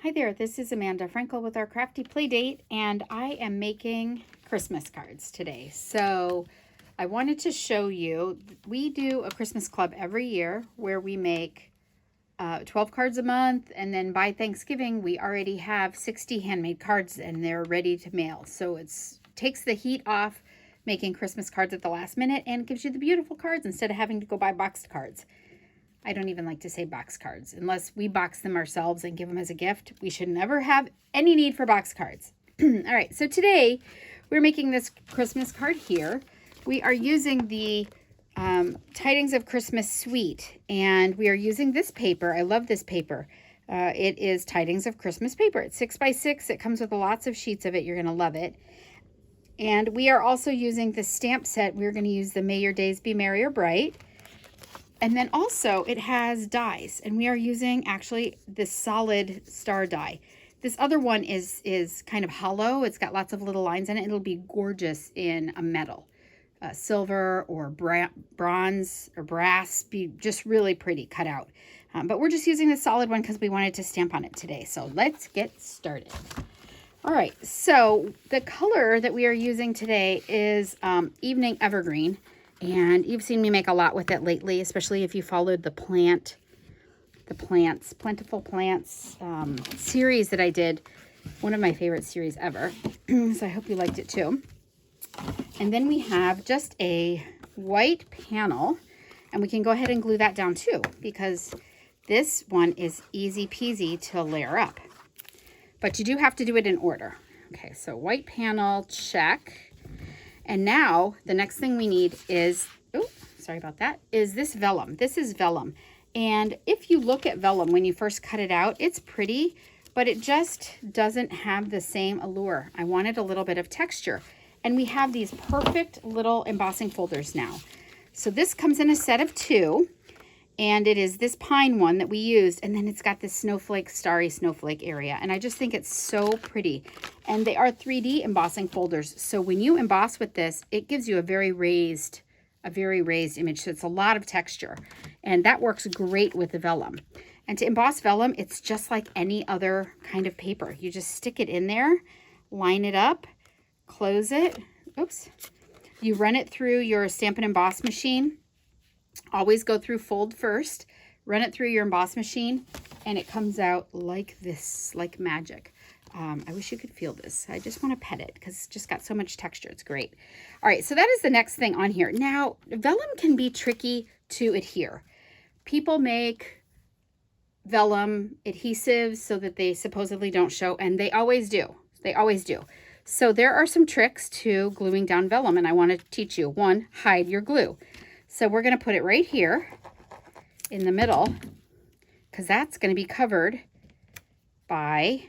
Hi there, this is Amanda Frankel with our Crafty Playdate, and I am making Christmas cards today. So I wanted to show you, we do a Christmas club every year where we make 12 cards a month, and then by Thanksgiving we already have 60 handmade cards and they're ready to mail. So it takes the heat off making Christmas cards at the last minute and gives you the beautiful cards instead of having to go buy boxed cards. I don't even like to say box cards. Unless we box them ourselves and give them as a gift, we should never have any need for box cards. All right, so today we're making this Christmas card here. We are using the Tidings of Christmas suite, and we are using this paper. I love this paper. It is Tidings of Christmas paper. It's 6x6. It comes with lots of sheets of it. You're going to love it. And we are also using the stamp set. We're going to use the May Your Days Be Merry or Bright. And then also it has dies, and we are using actually this solid star die. This other one is kind of hollow. It's got lots of little lines in it. It'll be gorgeous in a metal, silver or bronze or brass, be just really pretty cut out. But we're just using the solid one because we wanted to stamp on it today. So let's get started. All right, so the color that we are using today is Evening Evergreen. And you've seen me make a lot with it lately, especially if you followed the Plentiful Plants series that I did. One of my favorite series ever. So I hope you liked it too. And then we have just a white panel, and we can go ahead and glue that down too, because this one is easy peasy to layer up. But you do have to do it in order. Okay, so white panel, check. And now the next thing we need is, oh, sorry about that, is this vellum. This is vellum. And if you look at vellum when you first cut it out, it's pretty, but it just doesn't have the same allure. I wanted a little bit of texture. And we have these perfect little embossing folders now. So this comes in a set of 2. And it is this pine one that we used, and then it's got this snowflake, starry snowflake area. And I just think it's so pretty. And they are 3D embossing folders. So when you emboss with this, it gives you a very raised image. So it's a lot of texture. And that works great with the vellum. And to emboss vellum, it's just like any other kind of paper. You just stick it in there, line it up, close it. Oops. You run it through your Stamp and Emboss machine. Always go through fold first, run it through your emboss machine, and it comes out like this, like magic. I wish you could feel this. I just want to pet it because it's just got so much texture. It's great. All right, so that is the next thing on here. Now, vellum can be tricky to adhere. People make vellum adhesives so that they supposedly don't show, and they always do. They always do. So there are some tricks to gluing down vellum, and I want to teach you. One, hide your glue. So we're going to put it right here in the middle, because that's going to be covered by,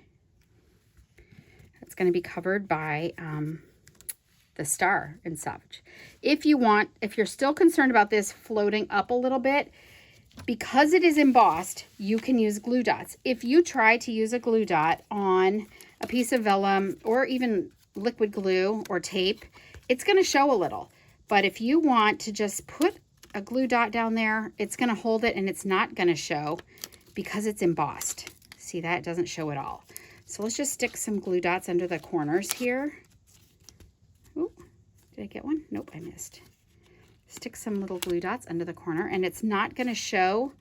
the star and such. If you're still concerned about this floating up a little bit, because it is embossed, you can use glue dots. If you try to use a glue dot on a piece of vellum or even liquid glue or tape, it's going to show a little. But if you want to just put a glue dot down there, it's going to hold it and it's not going to show because it's embossed. See that? It doesn't show at all. So let's just stick some glue dots under the corners here. Ooh, did I get one? Nope, I missed. Stick some little glue dots under the corner, and it's not going to show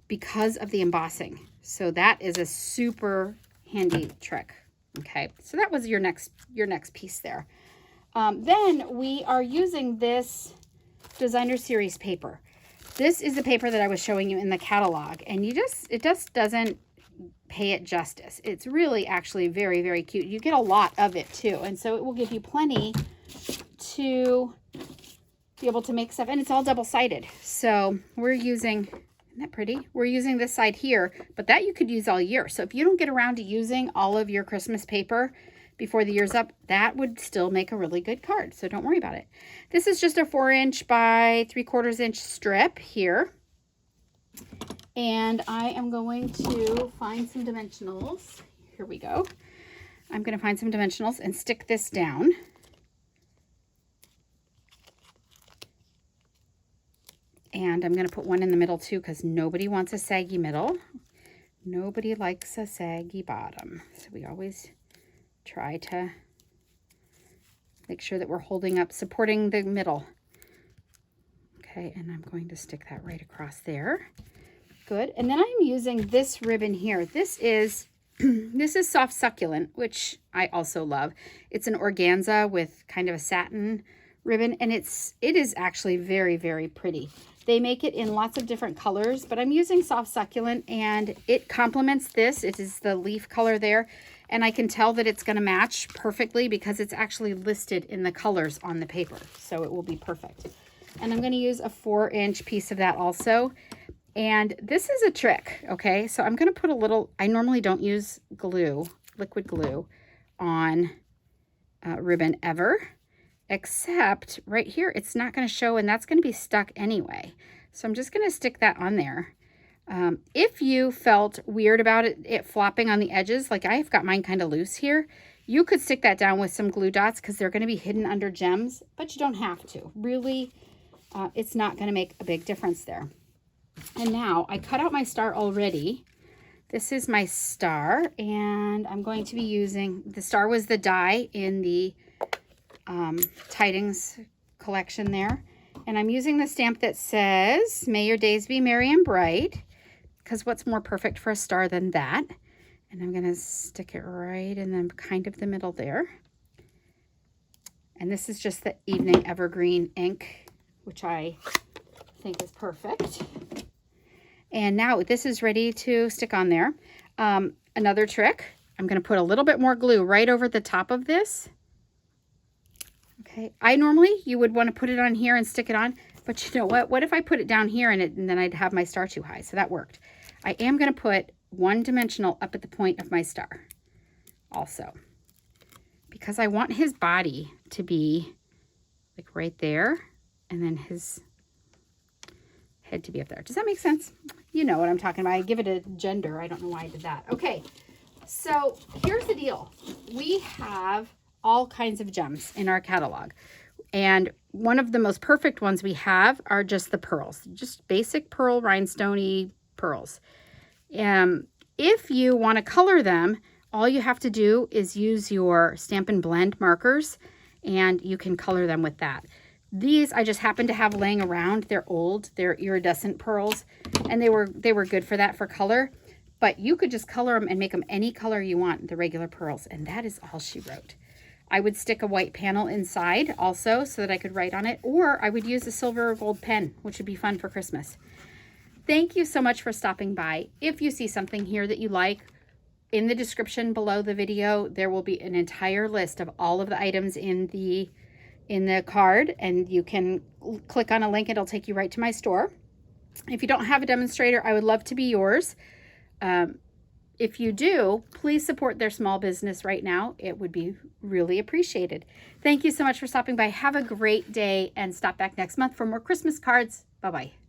because of the embossing. So that is a super handy trick. Okay, so that was your next piece there. Then we are using this Designer Series paper. This is the paper that I was showing you in the catalog, and it just doesn't pay it justice. It's really actually very, very cute. You get a lot of it too, and so it will give you plenty to be able to make stuff, and it's all double-sided. So we're using, isn't that pretty? We're using this side here, but that you could use all year. So if you don't get around to using all of your Christmas paper before the year's up, that would still make a really good card. So don't worry about it. This is just a 4" by 3/4 inch strip here. And I am going to find some dimensionals. Here we go. I'm going to find some dimensionals and stick this down. And I'm going to put one in the middle too, because nobody wants a saggy middle. Nobody likes a saggy bottom. So we always try to make sure that we're holding up, supporting the middle. Okay, and I'm going to stick that right across there. Good. And then I'm using this ribbon here. This is this is soft succulent, which I also love. It's an organza with kind of a satin ribbon, and it is actually very, very pretty. They make it in lots of different colors, but I'm using soft succulent and it complements this. It is the leaf color there, and I can tell that it's going to match perfectly because it's actually listed in the colors on the paper, so it will be perfect. And I'm going to use a 4-inch piece of that also. And this is a trick, okay? So I'm going to put a little, I normally don't use glue, liquid glue, on ribbon ever, except right here, it's not going to show, and that's going to be stuck anyway. So I'm just going to stick that on there. If you felt weird about it flopping on the edges, like I've got mine kind of loose here, you could stick that down with some glue dots because they're going to be hidden under gems, but you don't have to. Really, it's not going to make a big difference there. And now I cut out my star already. This is my star, and I'm going to be using, the star was the die in the Tidings collection there. And I'm using the stamp that says, "May your days be merry and bright," because what's more perfect for a star than that? And I'm going to stick it right in the kind of the middle there. And this is just the Evening Evergreen ink, which I think is perfect. And now this is ready to stick on there. Another trick, I'm going to put a little bit more glue right over the top of this. Okay, you would want to put it on here and stick it on, but you know what? What if I put it down here and then I'd have my star too high? So that worked. I am going to put one dimensional up at the point of my star also, because I want his body to be like right there, and then his head to be up there. Does that make sense? You know what I'm talking about. I give it a gender. I don't know why I did that. Okay, so here's the deal. We have all kinds of gems in our catalog, and one of the most perfect ones we have are just the pearls, just basic pearl rhinestone-y pearls. If you want to color them, all you have to do is use your Stampin' Blend markers, and you can color them with that. These I just happen to have laying around. They're old, they're iridescent pearls, and they were good for that, for color. But you could just color them and make them any color you want, the regular pearls, and that is all she wrote. I would stick a white panel inside also so that I could write on it, or I would use a silver or gold pen, which would be fun for Christmas. Thank you so much for stopping by. If you see something here that you like, in the description below the video, there will be an entire list of all of the items in the card, and you can click on a link. It'll take you right to my store. If you don't have a demonstrator, I would love to be yours. If you do, please support their small business right now. It would be really appreciated. Thank you so much for stopping by. Have a great day, and stop back next month for more Christmas cards. Bye-bye.